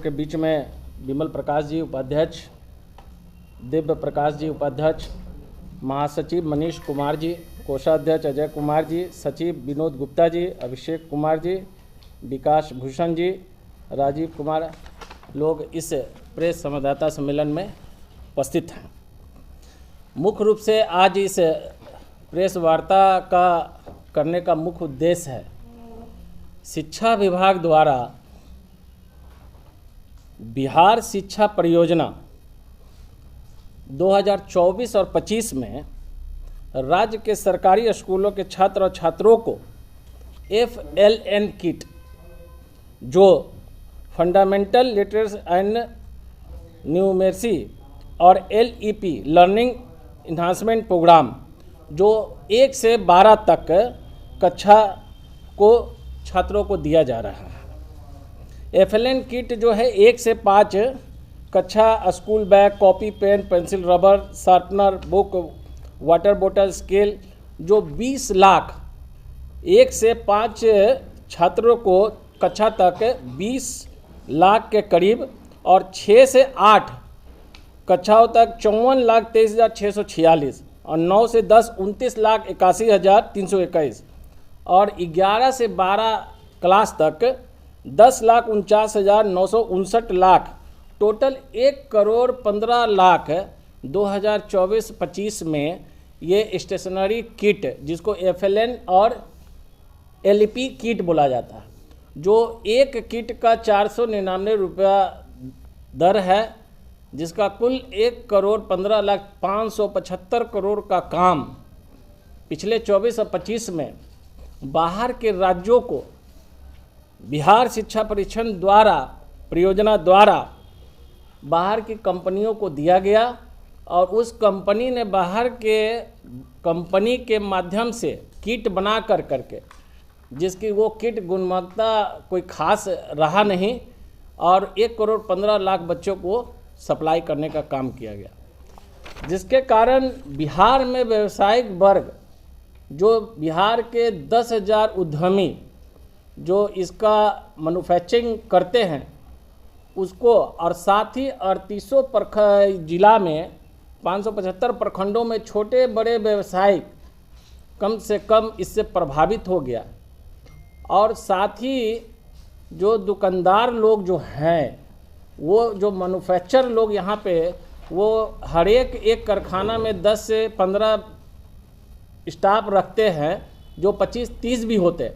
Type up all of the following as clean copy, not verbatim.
के बीच में विमल प्रकाश जी उपाध्यक्ष, दिव्य प्रकाश जी उपाध्यक्ष, महासचिव मनीष कुमार जी, कोषाध्यक्ष अजय कुमार जी, सचिव विनोद गुप्ता जी, अभिषेक कुमार जी, विकास भूषण जी, राजीव कुमार लोग इस प्रेस संवाददाता सम्मेलन में उपस्थित हैं। मुख्य रूप से आज इस प्रेस वार्ता का करने का मुख्य उद्देश्य है शिक्षा विभाग द्वारा बिहार शिक्षा परियोजना 2024 और 25 में राज्य के सरकारी स्कूलों के छात्र और छात्रों को FLN किट, जो फंडामेंटल लिटरेसी एंड न्यूमेरेसी, और LEP लर्निंग इन्हांसमेंट प्रोग्राम, जो 1 से 12 तक कक्षा को छात्रों को दिया जा रहा है। FLN किट जो है 1 से 5 कक्षा school bag, copy, pen, pencil, rubber, sharpener, book, water बोतल, स्केल, जो 20 लाख 1 से 5 छात्रों को कक्षा तक 20 लाख के करीब, और 6 से 8 कक्षाओं तक 54,23,646, और 9 से 10 29,81,321, और 11 से 12 क्लास तक 10,49,959 लाख, टोटल 1,15,00,000 2024-25 में ये स्टेशनरी किट, जिसको FLN और LEP किट बोला जाता है, जो एक किट का 499 रुपया दर है, जिसका कुल 1,15,05,75 करोड़ का काम पिछले 24 और 25 में बाहर के राज्यों को बिहार शिक्षा परियोजना द्वारा बाहर की कंपनियों को दिया गया, और उस कंपनी ने बाहर के कंपनी के माध्यम से किट बना करके, जिसकी वो किट गुणवत्ता कोई खास रहा नहीं, और 1,15,00,000 बच्चों को सप्लाई करने का काम किया गया, जिसके कारण बिहार में व्यावसायिक वर्ग, जो बिहार के 10,000 उद्यमी जो इसका मैन्युफैक्चरिंग करते हैं उसको, और साथ ही 38 जिला में 575 प्रखंडों में छोटे बड़े व्यवसायी कम से कम इससे प्रभावित हो गया, और साथ ही जो दुकानदार लोग जो हैं, वो जो मैन्युफैक्चर लोग यहाँ पे, वो हर एक कारखाना में 10 से 15 स्टाफ रखते हैं, जो 25-30 भी होते हैं।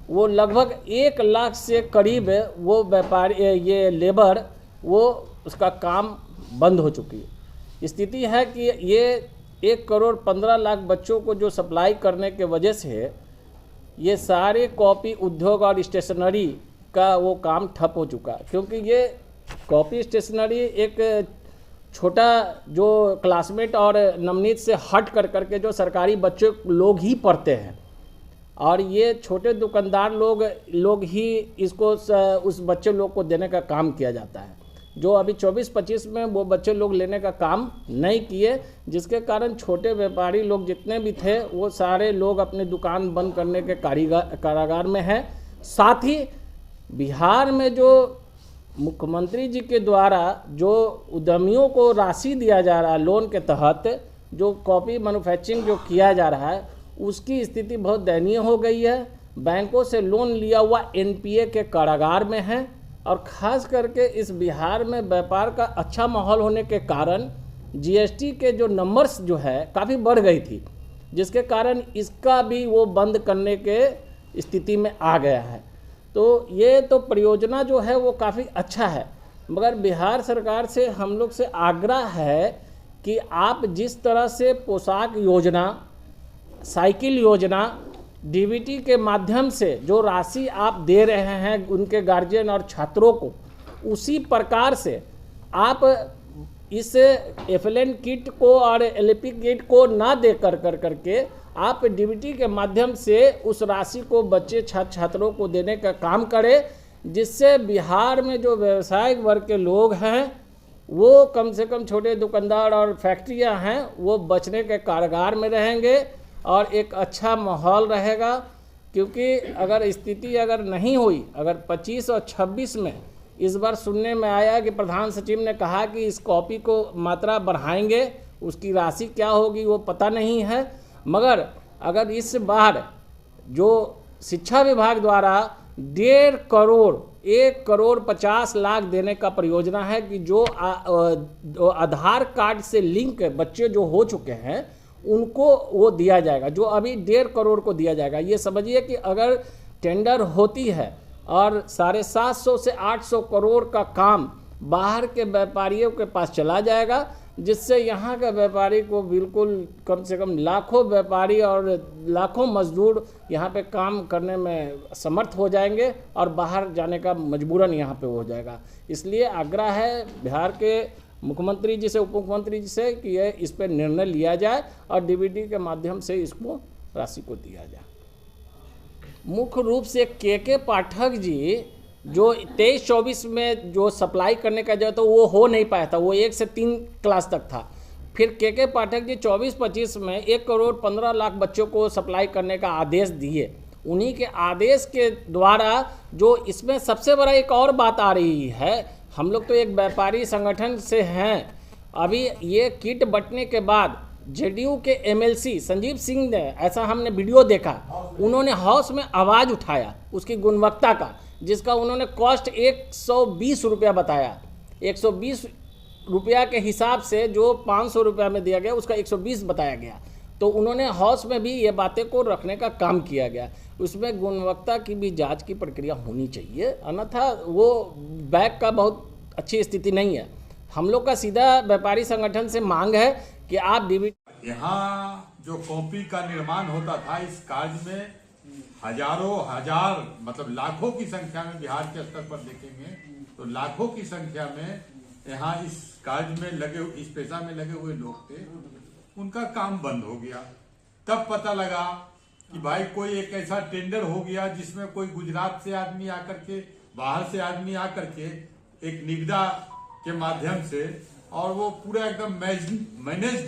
वो लगभग 1 लाख से करीब वो व्यापारी, ये लेबर, वो उसका काम बंद हो चुकी है। स्थिति है कि ये 1,15,00,000 बच्चों को जो सप्लाई करने के वजह से ये सारे कॉपी उद्योग और स्टेशनरी का वो काम ठप हो चुका, क्योंकि ये कॉपी स्टेशनरी एक छोटा जो क्लासमेट और नवनीत से हट करके जो सरकारी बच्चे लोग ही पढ़ते हैं, और ये छोटे दुकानदार लोग ही इसको उस बच्चे लोग को देने का काम किया जाता है, जो अभी 24-25 में वो बच्चे लोग लेने का काम नहीं किए, जिसके कारण छोटे व्यापारी लोग जितने भी थे वो सारे लोग अपनी दुकान बंद करने के कारागार में हैं। साथ ही बिहार में जो मुख्यमंत्री जी के द्वारा जो उद्यमियों को राशि दिया जा रहा है लोन के तहत, जो कॉपी मैन्युफैक्चरिंग जो किया जा रहा है, उसकी स्थिति बहुत दयनीय हो गई है। बैंकों से लोन लिया हुआ NPA के कारागार में है, और ख़ास करके इस बिहार में व्यापार का अच्छा माहौल होने के कारण GST के जो नंबर्स जो है काफ़ी बढ़ गई थी, जिसके कारण इसका भी वो बंद करने के स्थिति में आ गया है। तो ये तो परियोजना जो है वो काफ़ी अच्छा है, मगर बिहार सरकार से हम लोग से आग्रह है कि आप जिस तरह से पोशाक योजना, साइकिल योजना, DBT के माध्यम से जो राशि आप दे रहे हैं उनके गार्जियन और छात्रों को, उसी प्रकार से आप इस FLN किट को और LEP किट को ना दे करके आप DBT के माध्यम से उस राशि को बच्चे छात्रों को देने का काम करें, जिससे बिहार में जो व्यवसायिक वर्ग के लोग हैं, वो कम से कम छोटे दुकानदार और फैक्ट्रियां हैं, वो बचने के कारागार में रहेंगे और एक अच्छा माहौल रहेगा। क्योंकि अगर स्थिति अगर नहीं हुई, अगर 25 और 26 में इस बार सुनने में आया कि प्रधान सचिव ने कहा कि इस कॉपी को मात्रा बढ़ाएंगे, उसकी राशि क्या होगी वो पता नहीं है। मगर अगर इस बार जो शिक्षा विभाग द्वारा 1.5 करोड़ 1,50,00,000 देने का परियोजना है कि जो आधार कार्ड से लिंक बच्चे जो हो चुके हैं उनको वो दिया जाएगा, जो अभी 1.5 करोड़ को दिया जाएगा। ये समझिए कि अगर टेंडर होती है और 750 से 800 करोड़ का काम बाहर के व्यापारियों के पास चला जाएगा, जिससे यहाँ के व्यापारी को बिल्कुल कम से कम लाखों व्यापारी और लाखों मजदूर यहाँ पे काम करने में समर्थ हो जाएंगे और बाहर जाने का मजबूरन यहाँ पे हो जाएगा। इसलिए आग्रह है बिहार के मुख्यमंत्री जी से, उप मुख्यमंत्री जी से कि ये इस पर निर्णय लिया जाए और डीबीटी के माध्यम से इसको राशि को दिया जाए। मुख्य रूप से के पाठक जी जो 23-24 में जो सप्लाई करने का जो था वो हो नहीं पाया था, वो 1 से 3 क्लास तक था। फिर के पाठक जी 24-25 में 1,15,00,000 बच्चों को सप्लाई करने का आदेश दिए। उन्हीं के आदेश के द्वारा जो इसमें सबसे बड़ा एक और बात आ रही है, हम लोग तो एक व्यापारी संगठन से हैं, अभी ये किट बंटने के बाद जेडीयू के एमएलसी संजीव सिंह ने, ऐसा हमने वीडियो देखा, उन्होंने हाउस में आवाज़ उठाया उसकी गुणवत्ता का, जिसका उन्होंने कॉस्ट 120 रुपया बताया। 120 रुपया के हिसाब से जो 500 रुपया में दिया गया उसका 120 बताया गया। तो उन्होंने हाउस में भी ये बातें को रखने का काम किया गया। उसमें गुणवत्ता की भी जांच की प्रक्रिया होनी चाहिए, अन्यथा वो बैग का बहुत अच्छी स्थिति नहीं है। हम लोग का सीधा व्यापारी संगठन से मांग है कि आप डीबीटी यहाँ जो कॉपी का निर्माण होता था, इस कार्य में हजार मतलब लाखों की संख्या में बिहार के स्तर पर देखेंगे तो लाखों की संख्या में यहाँ इस कार्य में लगे, इस पेशा में लगे हुए लोग थे। उनका काम बंद हो गया। तब पता लगा कि भाई कोई एक ऐसा टेंडर हो गया जिसमें कोई गुजरात से आदमी आकर के, बाहर से आदमी आकर के एक निविदा के माध्यम से, और वो पूरा एकदम मैनेज्ड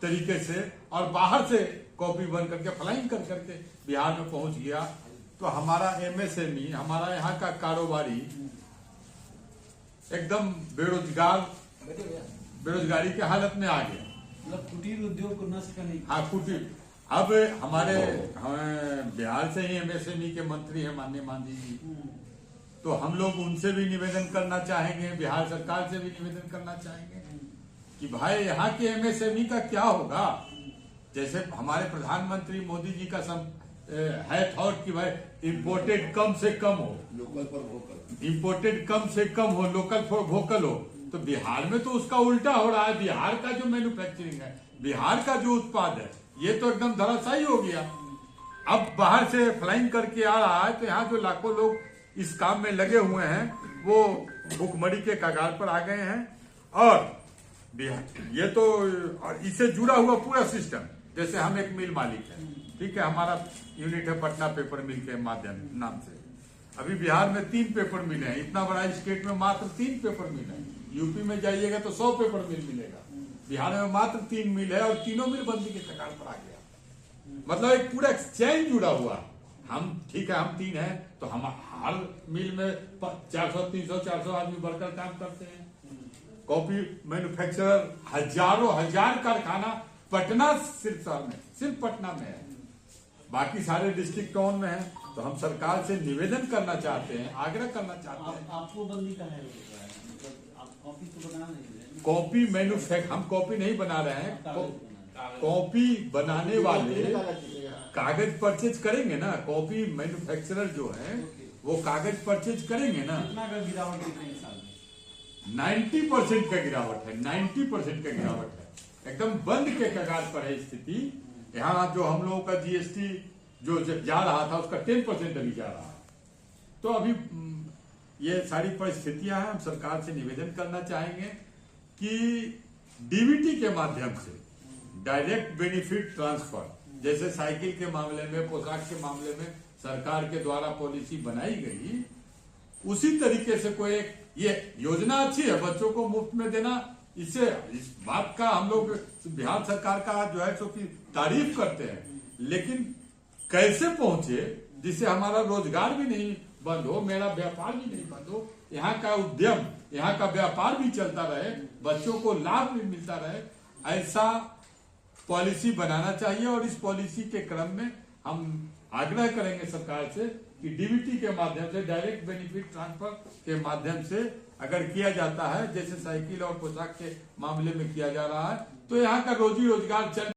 तरीके से और बाहर से कॉपी बन करके फ्लाइंग कर करके बिहार में पहुंच गया। तो हमारा एमएसएमई, हमारा यहाँ का कारोबारी एकदम बेरोजगारी की हालत में आ गया। मतलब कुटीर उद्योग को नष्ट करने, हाँ कुटीर। अब हमारे बिहार से ही एमएसएमई के मंत्री हैं माननीय मांझी जी, तो हम लोग उनसे भी निवेदन करना चाहेंगे, बिहार सरकार से भी निवेदन करना चाहेंगे कि भाई यहाँ के एमएसएमई का क्या होगा। जैसे हमारे प्रधानमंत्री मोदी जी का है थॉट कि भाई इम्पोर्टेड कम से कम हो, लोकल फॉर वोकल, इम्पोर्टेड कम से कम हो, लोकल फॉर वोकल हो। तो बिहार में तो उसका उल्टा हो रहा है। बिहार का जो मैन्युफैक्चरिंग है, बिहार का जो उत्पाद है, ये तो एकदम धराशायी हो गया। अब बाहर से फ्लाइंग करके आ रहा है, तो यहाँ जो लाखों लोग इस काम में लगे हुए हैं वो भूखमरी के कगार पर आ गए हैं। और ये तो और इससे जुड़ा हुआ पूरा सिस्टम, जैसे हम एक मिल मालिक है, ठीक है, हमारा यूनिट है पटना पेपर मिल के माध्यम नाम से। अभी बिहार में 3 पेपर मिल है, इतना बड़ा स्टेट में मात्र 3 पेपर मिल है। यूपी में जाइएगा तो 100 पेपर मिल मिलेगा, बिहार में मात्र 3 मिल है और तीनों मिल बंदी के कगार पर आ गया। मतलब एक पूरा एक्सचेंज जुड़ा हुआ। हम ठीक है, हम 3 हैं तो हम हर मिल में 400, 300, 400 आदमी वर्कर काम करते हैं। कॉपी मैन्युफैक्चरर हजार कारखाना पटना सिर्फ शहर में, सिर्फ पटना में है, बाकी सारे डिस्ट्रिक्ट टाउन में है। तो हम सरकार से निवेदन करना चाहते हैं, आग्रह करना चाहते हैं। आपको बंदी का है, मतलब आप कॉपी तो बना नहीं रहे। कॉपी मैन्युफैक्चर, हम कॉपी नहीं बना रहे हैं। कॉपी बनाने वाले कागज परचेज करेंगे ना, कॉपी मैन्युफैक्चरर जो है वो कागज परचेज करेंगे ना। कितना का गिरावट कितने साल में? 90% का गिरावट है, 90% का गिरावट है, एकदम बंद के कगार पर है स्थिति। यहाँ जो हम लोगों का जीएसटी जो जा रहा था उसका 10% अभी जा रहा है। तो अभी ये सारी परिस्थितियां हैं। हम सरकार से निवेदन करना चाहेंगे कि डीबीटी के माध्यम से डायरेक्ट बेनिफिट ट्रांसफर, जैसे साइकिल के मामले में, पोशाक के मामले में सरकार के द्वारा पॉलिसी बनाई गई, उसी तरीके से कोई एक ये योजना अच्छी है बच्चों को मुफ्त में देना। इससे इस बात का हम लोग बिहार सरकार का जो है सो की तारीफ करते हैं, लेकिन कैसे पहुंचे जिससे हमारा रोजगार भी नहीं बंद हो, मेरा व्यापार भी नहीं बंद हो, यहाँ का उद्यम, यहाँ का व्यापार भी चलता रहे, बच्चों को लाभ भी मिलता रहे, ऐसा पॉलिसी बनाना चाहिए। और इस पॉलिसी के क्रम में हम आग्रह करेंगे सरकार से कि डीबीटी के माध्यम से, डायरेक्ट बेनिफिट ट्रांसफर के माध्यम से अगर किया जाता है, जैसे साइकिल और पोशाक के मामले में किया जा रहा है, तो यहाँ का रोजी रोजगार चल